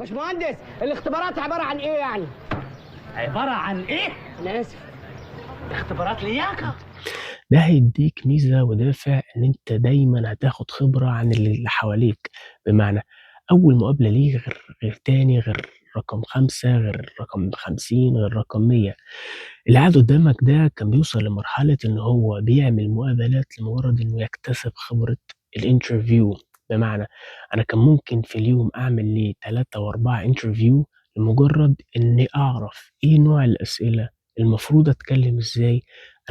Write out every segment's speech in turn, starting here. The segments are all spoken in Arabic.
باشمهندس، الاختبارات عباره عن ايه يعني؟ عباره عن ايه؟ انا اسف. اختبارات لياقه. ده هيديك ميزة ودافع إن أنت دايمًا هتاخد خبرة عن اللي حواليك، بمعنى أول مقابلة ليه غير تاني، غير رقم 5، غير رقم 50، غير رقم 100. اللي قاعد قدامك ده كان بيوصل لمرحلة إن هو بيعمل مقابلات لمجرد إنه يكتسب خبرة الinterview، بمعنى أنا كان ممكن في اليوم أعمل لي 3 و4 interview لمجرد إني أعرف إيه نوع الأسئلة، المفروض أتكلم إزاي،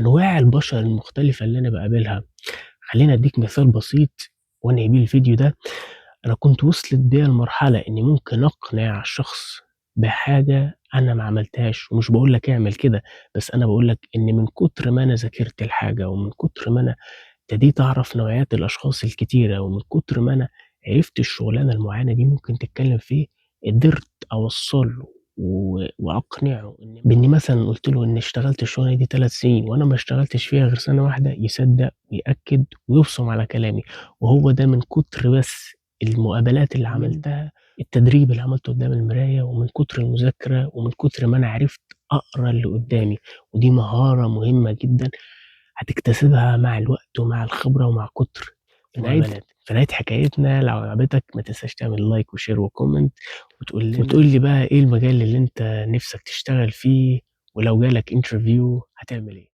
أنواع البشر المختلفة اللي أنا باقابلها. خلّيني أدّيك مثال بسيط وأنهي بيه الفيديو ده. أنا كنت وصلت بيّا لمرحلة إني ممكن أقنع شخص بحاجة أنا ما عملتهاش، ومش باقول لك اعمل كده، بس أنا باقول لك إن من كتر ما أنا ذاكرت الحاجة، ومن كتر ما أنا ابتديت أعرف نوعيات الأشخاص الكتيرة، ومن كتر ما أنا عرفت الشغلانة المعينة دي ممكن تتكلم في إيه، قدرت أوصّل له وأقنعه بإني مثلًا قُلت له إني اشتغلت الشغلانة دي 3 سنين وأنا ما اشتغلتش فيها غير سنة واحدة، يصدّق ويأكد ويبصم على كلامي. وهو ده من كتر بس المقابلات اللي عملتها، التدريب اللي عملته قدّام المراية، ومن كتر المذاكرة، ومن كتر ما أنا عرفت أقرا اللي قدّامي. ودي مهارة مهمة جدًا هتكتسبها مع الوقت ومع الخبرة ومع كتر المقابلات. في نهاية حكايتنا لو عجبتك ما تنساش تعمل لايك وشير وكومنت، وتقول لي بقى إيه المجال اللي أنت نِفْسك تشتغل فيه، ولو جالك interview هتعمل إيه؟